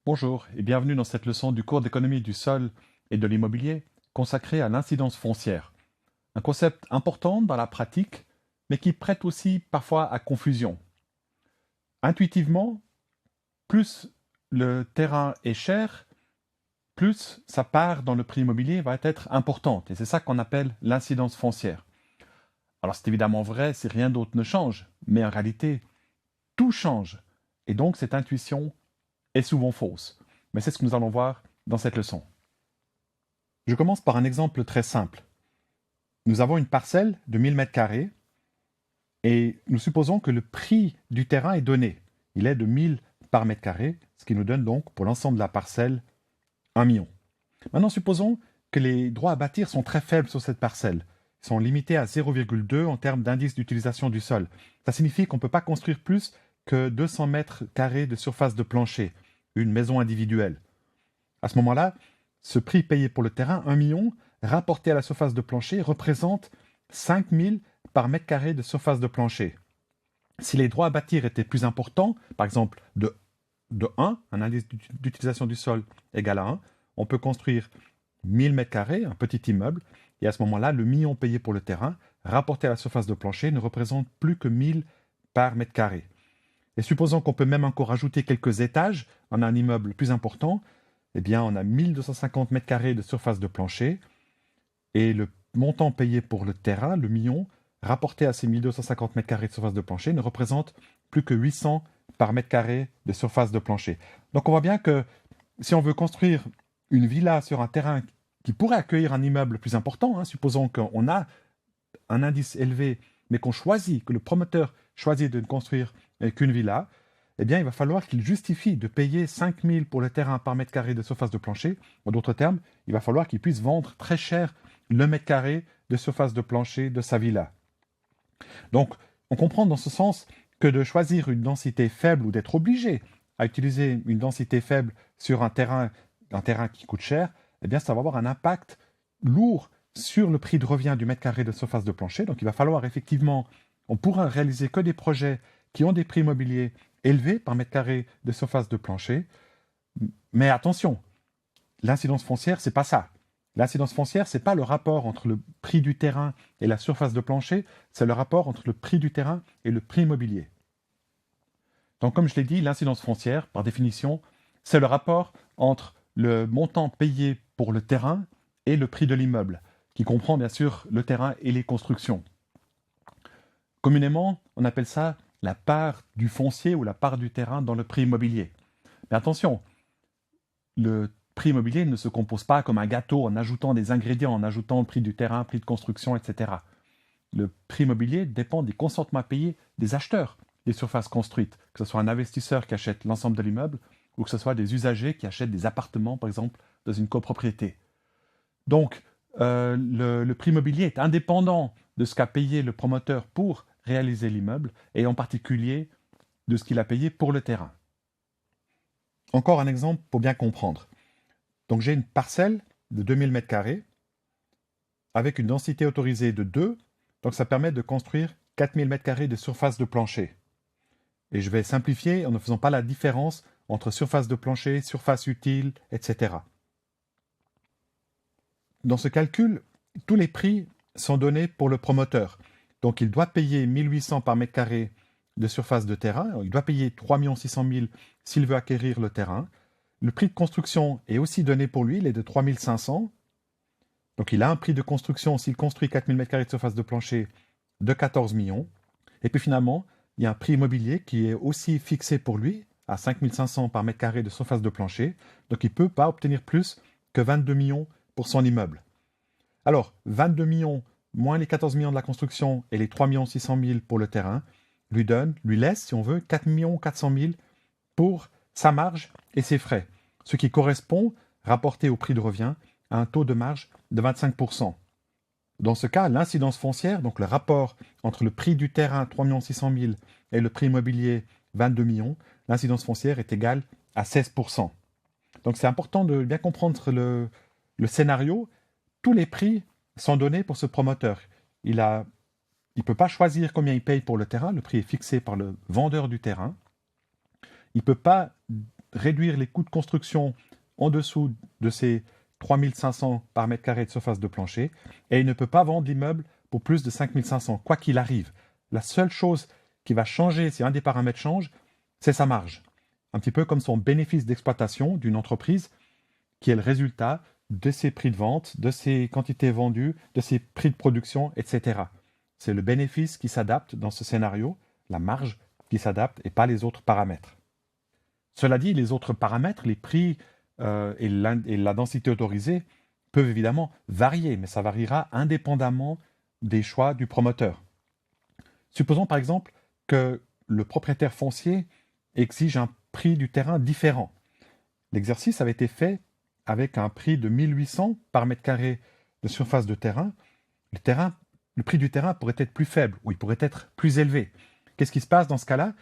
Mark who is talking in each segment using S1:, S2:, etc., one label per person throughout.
S1: Bonjour et bienvenue dans cette leçon du cours d'économie du sol et de l'immobilier consacrée à l'incidence foncière. Un concept important dans la pratique, mais qui prête aussi parfois à confusion. Intuitivement, plus le terrain est cher, plus sa part dans le prix immobilier va être importante. Et c'est ça qu'on appelle l'incidence foncière. Alors c'est évidemment vrai si rien d'autre ne change, mais en réalité, tout change. Et donc cette intuition est souvent fausse. Mais c'est ce que nous allons voir dans cette leçon. Je commence par un exemple très simple. Nous avons une parcelle de 1000 m² et nous supposons que le prix du terrain est donné. Il est de 1000 par mètre carré, ce qui nous donne donc pour l'ensemble de la parcelle 1 million. Maintenant, supposons que les droits à bâtir sont très faibles sur cette parcelle. Ils sont limités à 0,2 en termes d'indice d'utilisation du sol. Ça signifie qu'on ne peut pas construire plus que 200 mètres carrés de surface de plancher, une maison individuelle. À ce moment-là, ce prix payé pour le terrain, 1 million, rapporté à la surface de plancher, représente 5 000 par mètre carré de surface de plancher. Si les droits à bâtir étaient plus importants, par exemple de 1, un indice d'utilisation du sol égal à 1, on peut construire 1000 mètres carrés, un petit immeuble, et à ce moment-là, le million payé pour le terrain, rapporté à la surface de plancher, ne représente plus que 1000 par mètre carré. Et supposons qu'on peut même encore ajouter quelques étages en un immeuble plus important, eh bien, on a 1250 mètres carrés de surface de plancher, et le montant payé pour le terrain, le million, rapporté à ces 1250 mètres carrés de surface de plancher, ne représente plus que 800 par mètre carré de surface de plancher. Donc on voit bien que si on veut construire une villa sur un terrain qui pourrait accueillir un immeuble plus important, supposons qu'on a un indice élevé, mais qu'on choisit, que le promoteur choisit de ne construire qu'une villa, eh bien, il va falloir qu'il justifie de payer 5 000 pour le terrain par mètre carré de surface de plancher. En d'autres termes, il va falloir qu'il puisse vendre très cher le mètre carré de surface de plancher de sa villa. Donc, on comprend dans ce sens que de choisir une densité faible ou d'être obligé à utiliser une densité faible sur un terrain qui coûte cher, eh bien, ça va avoir un impact lourd sur le prix de revient du mètre carré de surface de plancher. Donc, il va falloir effectivement, on pourra réaliser que des projets qui ont des prix immobiliers élevés par mètre carré de surface de plancher. Mais attention, l'incidence foncière, c'est pas ça. L'incidence foncière, c'est pas le rapport entre le prix du terrain et la surface de plancher, c'est le rapport entre le prix du terrain et le prix immobilier. Donc, comme je l'ai dit, l'incidence foncière, par définition, c'est le rapport entre le montant payé pour le terrain et le prix de l'immeuble, qui comprend bien sûr le terrain et les constructions. Communément, on appelle ça la part du foncier ou la part du terrain dans le prix immobilier. Mais attention, le prix immobilier ne se compose pas comme un gâteau en ajoutant des ingrédients, en ajoutant le prix du terrain, prix de construction, etc. Le prix immobilier dépend des consentements à payer des acheteurs des surfaces construites, que ce soit un investisseur qui achète l'ensemble de l'immeuble ou que ce soit des usagers qui achètent des appartements, par exemple, dans une copropriété. Donc, le prix immobilier est indépendant de ce qu'a payé le promoteur pour réaliser l'immeuble et en particulier de ce qu'il a payé pour le terrain. Encore un exemple pour bien comprendre. Donc j'ai une parcelle de 2000 m² avec une densité autorisée de 2, donc ça permet de construire 4000 m² de surface de plancher. Et je vais simplifier en ne faisant pas la différence entre surface de plancher, surface utile, etc. Dans ce calcul, tous les prix sont donnés pour le promoteur. Donc il doit payer 1800 par mètre carré de surface de terrain, il doit payer 3 600 000 s'il veut acquérir le terrain. Le prix de construction est aussi donné pour lui, il est de 3 500. Donc il a un prix de construction, s'il construit 4000 m² de surface de plancher, de 14 millions. Et puis finalement, il y a un prix immobilier qui est aussi fixé pour lui, à 5 500 par mètre carré de surface de plancher. Donc il ne peut pas obtenir plus que 22 millions pour son immeuble. Alors, 22 millions moins les 14 millions de la construction et les 3 600 000 pour le terrain, lui laisse, si on veut, 4 400 000 pour sa marge et ses frais, ce qui correspond, rapporté au prix de revient, à un taux de marge de 25%. Dans ce cas, l'incidence foncière, donc le rapport entre le prix du terrain, 3 600 000, et le prix immobilier, 22 millions, l'incidence foncière est égale à 16%. Donc c'est important de bien comprendre le scénario. Tous les prix sont donnés pour ce promoteur. Il ne peut pas choisir combien il paye pour le terrain, le prix est fixé par le vendeur du terrain. Il ne peut pas réduire les coûts de construction en dessous de ces 3500 par mètre carré de surface de plancher et il ne peut pas vendre l'immeuble pour plus de 5500, quoi qu'il arrive. La seule chose qui va changer si un des paramètres change, c'est sa marge. Un petit peu comme son bénéfice d'exploitation d'une entreprise qui est le résultat de ses prix de vente, de ses quantités vendues, de ses prix de production, etc. C'est le bénéfice qui s'adapte dans ce scénario, la marge qui s'adapte et pas les autres paramètres. Cela dit, les autres paramètres, les prix et la densité autorisée peuvent évidemment varier, mais ça variera indépendamment des choix du promoteur. Supposons par exemple que le propriétaire foncier exige un prix du terrain différent. L'exercice avait été fait avec un prix de 1800 par mètre carré de surface de terrain. Le prix du terrain pourrait être plus faible ou il pourrait être plus élevé. Qu'est-ce qui se passe dans ce cas-là ?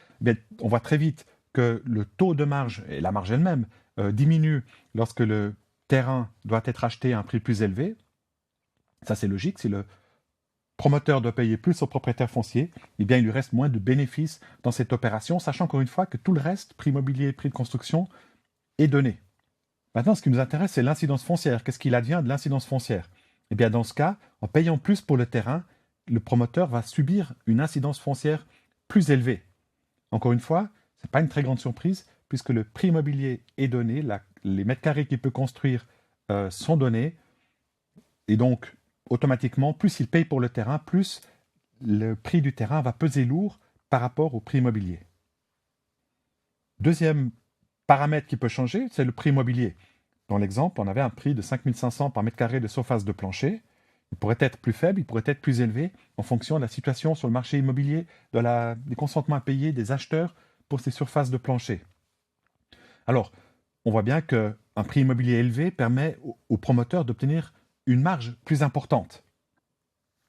S1: On voit très vite que le taux de marge, et la marge elle-même, diminue lorsque le terrain doit être acheté à un prix plus élevé. Ça, c'est logique. Si le promoteur doit payer plus au propriétaire foncier, eh bien, il lui reste moins de bénéfices dans cette opération, sachant encore une fois que tout le reste, prix immobilier, prix de construction, est donné. Maintenant, ce qui nous intéresse, c'est l'incidence foncière. Qu'est-ce qu'il advient de l'incidence foncière ? Eh bien, dans ce cas, en payant plus pour le terrain, le promoteur va subir une incidence foncière plus élevée. Encore une fois, ce n'est pas une très grande surprise, puisque le prix immobilier est donné, les mètres carrés qu'il peut construire sont donnés, et donc, automatiquement, plus il paye pour le terrain, plus le prix du terrain va peser lourd par rapport au prix immobilier. Deuxième paramètre qui peut changer, c'est le prix immobilier. Dans l'exemple, on avait un prix de 5500 par mètre carré de surface de plancher. Il pourrait être plus faible, il pourrait être plus élevé en fonction de la situation sur le marché immobilier, des consentements à payer des acheteurs pour ces surfaces de plancher. Alors, on voit bien qu'un prix immobilier élevé permet au promoteur d'obtenir une marge plus importante.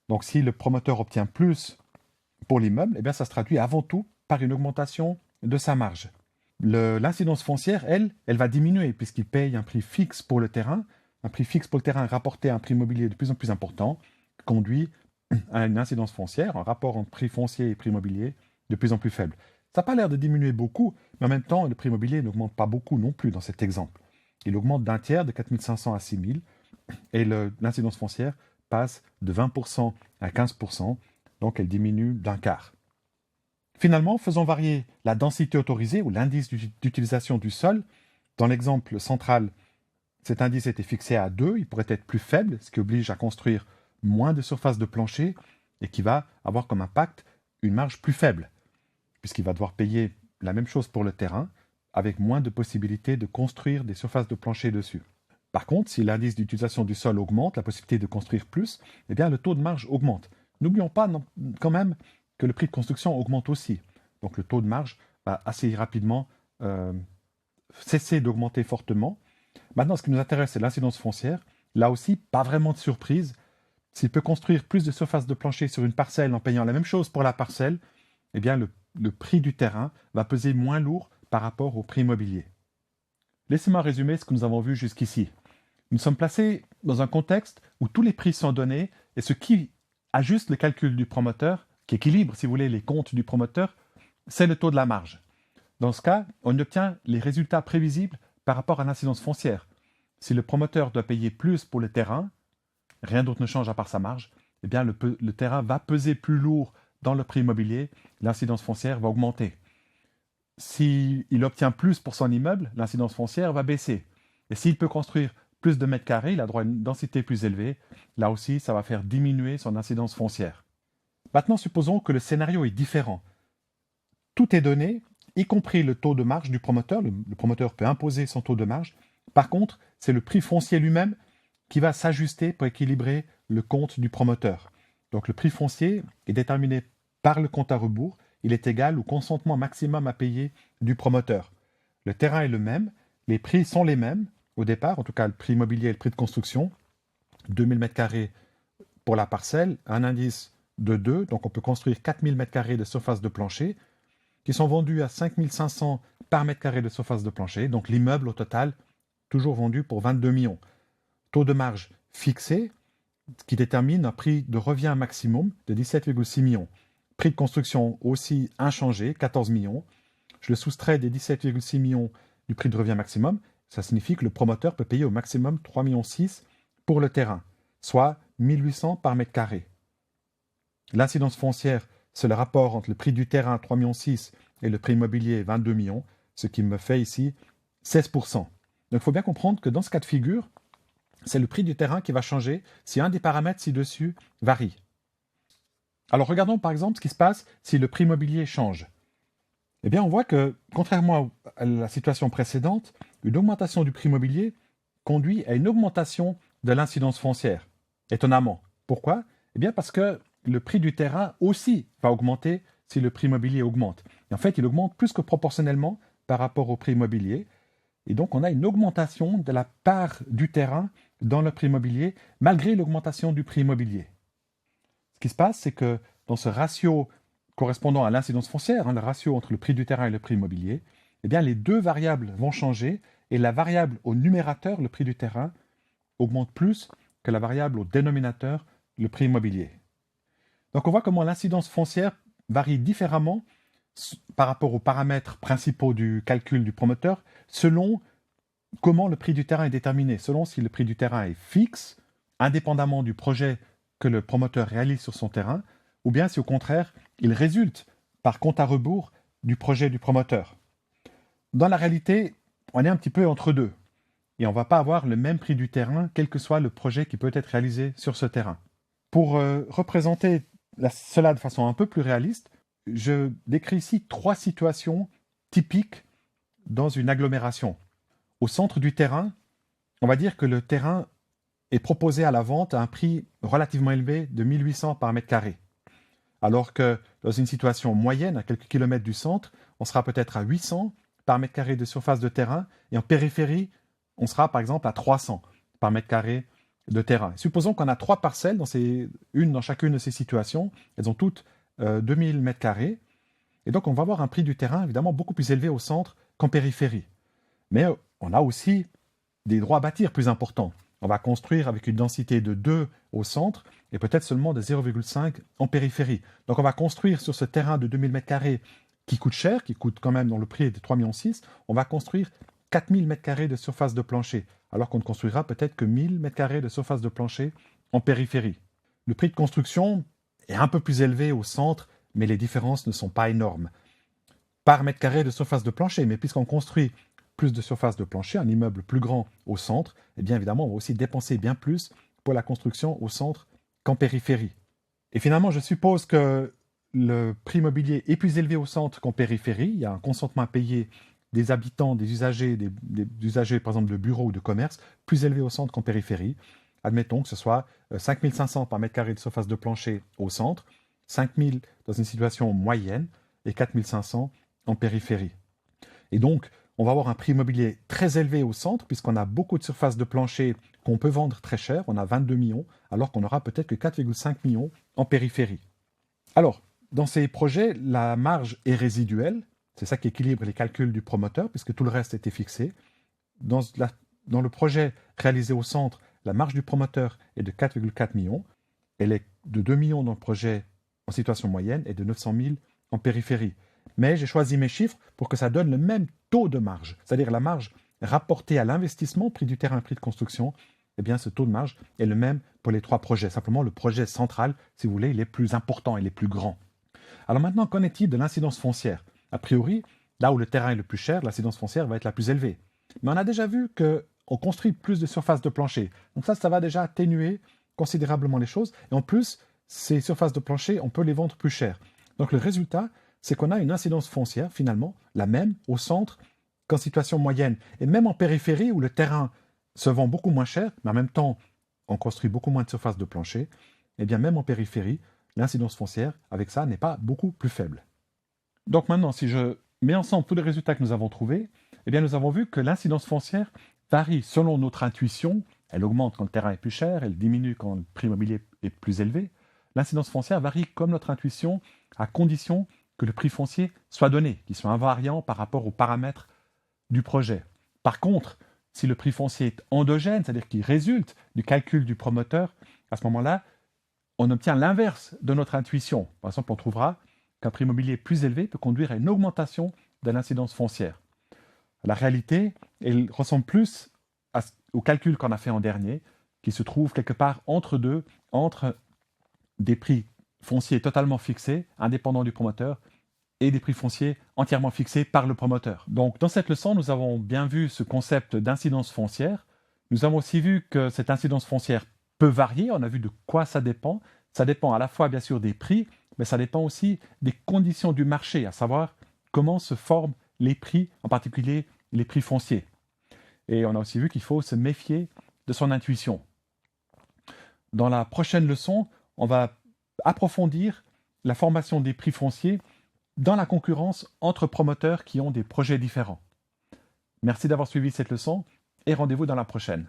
S1: Donc, si le promoteur obtient plus pour l'immeuble, eh bien, ça se traduit avant tout par une augmentation de sa marge. L'incidence foncière, elle va diminuer puisqu'il paye un prix fixe pour le terrain. Un prix fixe pour le terrain rapporté à un prix immobilier de plus en plus important conduit à une incidence foncière, un rapport entre prix foncier et prix immobilier de plus en plus faible. Ça n'a pas l'air de diminuer beaucoup, mais en même temps, le prix immobilier n'augmente pas beaucoup non plus dans cet exemple. Il augmente d'un tiers, de 4500 à 6000, et l'incidence foncière passe de 20% à 15%, donc elle diminue d'un quart. Finalement, faisons varier la densité autorisée ou l'indice d'utilisation du sol. Dans l'exemple central, cet indice était fixé à 2, il pourrait être plus faible, ce qui oblige à construire moins de surface de plancher et qui va avoir comme impact une marge plus faible, puisqu'il va devoir payer la même chose pour le terrain avec moins de possibilités de construire des surfaces de plancher dessus. Par contre, si l'indice d'utilisation du sol augmente, la possibilité de construire plus, eh bien le taux de marge augmente. N'oublions pas quand même que le prix de construction augmente aussi. Donc le taux de marge va assez rapidement cesser d'augmenter fortement. Maintenant, ce qui nous intéresse, c'est l'incidence foncière. Là aussi, pas vraiment de surprise. S'il peut construire plus de surface de plancher sur une parcelle en payant la même chose pour la parcelle, eh bien le prix du terrain va peser moins lourd par rapport au prix immobilier. Laissez-moi résumer ce que nous avons vu jusqu'ici. Nous sommes placés dans un contexte où tous les prix sont donnés et ce qui ajuste le calcul du promoteur, qui équilibre, si vous voulez, les comptes du promoteur, c'est le taux de la marge. Dans ce cas, on obtient les résultats prévisibles par rapport à l'incidence foncière. Si le promoteur doit payer plus pour le terrain, rien d'autre ne change à part sa marge, eh bien le terrain va peser plus lourd dans le prix immobilier, l'incidence foncière va augmenter. S'il obtient plus pour son immeuble, l'incidence foncière va baisser. Et s'il peut construire plus de mètres carrés, il a droit à une densité plus élevée, là aussi ça va faire diminuer son incidence foncière. Maintenant, supposons que le scénario est différent. Tout est donné, y compris le taux de marge du promoteur. Le promoteur peut imposer son taux de marge. Par contre, c'est le prix foncier lui-même qui va s'ajuster pour équilibrer le compte du promoteur. Donc le prix foncier est déterminé par le compte à rebours. Il est égal au consentement maximum à payer du promoteur. Le terrain est le même, les prix sont les mêmes au départ, en tout cas le prix immobilier et le prix de construction. 2000 m² pour la parcelle, un indice de 2, donc on peut construire 4000 m² de surface de plancher, qui sont vendus à 5500 par mètre carré de surface de plancher, donc l'immeuble au total, toujours vendu pour 22 millions. Taux de marge fixé, qui détermine un prix de revient maximum de 17,6 millions. Prix de construction aussi inchangé, 14 millions. Je le soustrais des 17,6 millions du prix de revient maximum, ça signifie que le promoteur peut payer au maximum 3,6 millions pour le terrain, soit 1800 par mètre carré. L'incidence foncière, c'est le rapport entre le prix du terrain, 3,6 millions, et le prix immobilier, 22 millions, ce qui me fait ici 16%. Donc il faut bien comprendre que dans ce cas de figure, c'est le prix du terrain qui va changer si un des paramètres ci-dessus varie. Alors regardons par exemple ce qui se passe si le prix immobilier change. Eh bien on voit que, contrairement à la situation précédente, une augmentation du prix immobilier conduit à une augmentation de l'incidence foncière. Étonnamment. Pourquoi ? Eh bien parce que le prix du terrain aussi va augmenter si le prix immobilier augmente. Et en fait, il augmente plus que proportionnellement par rapport au prix immobilier. Et donc, on a une augmentation de la part du terrain dans le prix immobilier, malgré l'augmentation du prix immobilier. Ce qui se passe, c'est que dans ce ratio correspondant à l'incidence foncière, le ratio entre le prix du terrain et le prix immobilier, eh bien, les deux variables vont changer et la variable au numérateur, le prix du terrain, augmente plus que la variable au dénominateur, le prix immobilier. Donc, on voit comment l'incidence foncière varie différemment par rapport aux paramètres principaux du calcul du promoteur, selon comment le prix du terrain est déterminé, selon si le prix du terrain est fixe, indépendamment du projet que le promoteur réalise sur son terrain, ou bien si au contraire, il résulte par compte à rebours du projet du promoteur. Dans la réalité, on est un petit peu entre deux, et on ne va pas avoir le même prix du terrain, quel que soit le projet qui peut être réalisé sur ce terrain. Pour représenter cela de façon un peu plus réaliste, je décris ici 3 situations typiques dans une agglomération. Au centre du terrain, on va dire que le terrain est proposé à la vente à un prix relativement élevé de 1800 par mètre carré. Alors que dans une situation moyenne, à quelques kilomètres du centre, on sera peut-être à 800 par mètre carré de surface de terrain, et en périphérie, on sera par exemple à 300 par mètre carré de terrain. Supposons qu'on a 3 parcelles dans chacune de ces situations, elles ont toutes 2000 mètres carrés, et donc on va avoir un prix du terrain évidemment beaucoup plus élevé au centre qu'en périphérie. Mais on a aussi des droits à bâtir plus importants. On va construire avec une densité de 2 au centre et peut-être seulement de 0,5 en périphérie. Donc on va construire sur ce terrain de 2000 mètres carrés qui coûte cher, qui coûte quand même dans le prix de 3,6 millions, on va construire 4000 mètres carrés de surface de plancher, alors qu'on ne construira peut-être que 1000 mètres carrés de surface de plancher en périphérie. Le prix de construction est un peu plus élevé au centre, mais les différences ne sont pas énormes. Par mètre carré de surface de plancher, mais puisqu'on construit plus de surface de plancher, un immeuble plus grand au centre, eh bien évidemment, on va aussi dépenser bien plus pour la construction au centre qu'en périphérie. Et finalement, je suppose que le prix immobilier est plus élevé au centre qu'en périphérie. Il y a un consentement à payer des habitants, des usagers, des usagers par exemple de bureaux ou de commerce, plus élevé au centre qu'en périphérie. Admettons que ce soit 5500 par mètre carré de surface de plancher au centre, 5000 dans une situation moyenne et 4500 en périphérie. Et donc, on va avoir un prix immobilier très élevé au centre puisqu'on a beaucoup de surface de plancher qu'on peut vendre très cher, on a 22 millions, alors qu'on aura peut-être que 4,5 millions en périphérie. Alors, dans ces projets, la marge est résiduelle, c'est ça qui équilibre les calculs du promoteur puisque tout le reste était fixé. Dans le projet réalisé au centre, la marge du promoteur est de 4,4 millions, elle est de 2 millions dans le projet en situation moyenne et de 900 000 en périphérie. Mais j'ai choisi mes chiffres pour que ça donne le même taux de marge, c'est-à-dire la marge rapportée à l'investissement, prix du terrain, prix de construction, eh bien ce taux de marge est le même pour les 3 projets. Simplement, le projet central, si vous voulez, il est plus important, il est plus grand. Alors maintenant, qu'en est-il de l'incidence foncière ? A priori, là où le terrain est le plus cher, l'incidence foncière va être la plus élevée. Mais on a déjà vu qu'on construit plus de surface de plancher. Donc ça va déjà atténuer considérablement les choses. Et en plus, ces surfaces de plancher, on peut les vendre plus cher. Donc le résultat, c'est qu'on a une incidence foncière, finalement, la même au centre qu'en situation moyenne. Et même en périphérie, où le terrain se vend beaucoup moins cher, mais en même temps, on construit beaucoup moins de surface de plancher, et bien même en périphérie, l'incidence foncière, avec ça, n'est pas beaucoup plus faible. Donc maintenant, si je mets ensemble tous les résultats que nous avons trouvés, eh bien nous avons vu que l'incidence foncière varie selon notre intuition. Elle augmente quand le terrain est plus cher, elle diminue quand le prix immobilier est plus élevé. L'incidence foncière varie comme notre intuition, à condition que le prix foncier soit donné, qu'il soit invariant par rapport aux paramètres du projet. Par contre, si le prix foncier est endogène, c'est-à-dire qu'il résulte du calcul du promoteur, à ce moment-là, on obtient l'inverse de notre intuition. Par exemple, on trouvera qu'un prix immobilier plus élevé peut conduire à une augmentation de l'incidence foncière. La réalité, elle ressemble plus au calcul qu'on a fait en dernier, qui se trouve quelque part entre deux, entre des prix fonciers totalement fixés, indépendants du promoteur, et des prix fonciers entièrement fixés par le promoteur. Donc dans cette leçon, nous avons bien vu ce concept d'incidence foncière. Nous avons aussi vu que cette incidence foncière peut varier. On a vu de quoi ça dépend. Ça dépend à la fois bien sûr des prix, mais ça dépend aussi des conditions du marché, à savoir comment se forment les prix, en particulier les prix fonciers. Et on a aussi vu qu'il faut se méfier de son intuition. Dans la prochaine leçon, on va approfondir la formation des prix fonciers dans la concurrence entre promoteurs qui ont des projets différents. Merci d'avoir suivi cette leçon et rendez-vous dans la prochaine.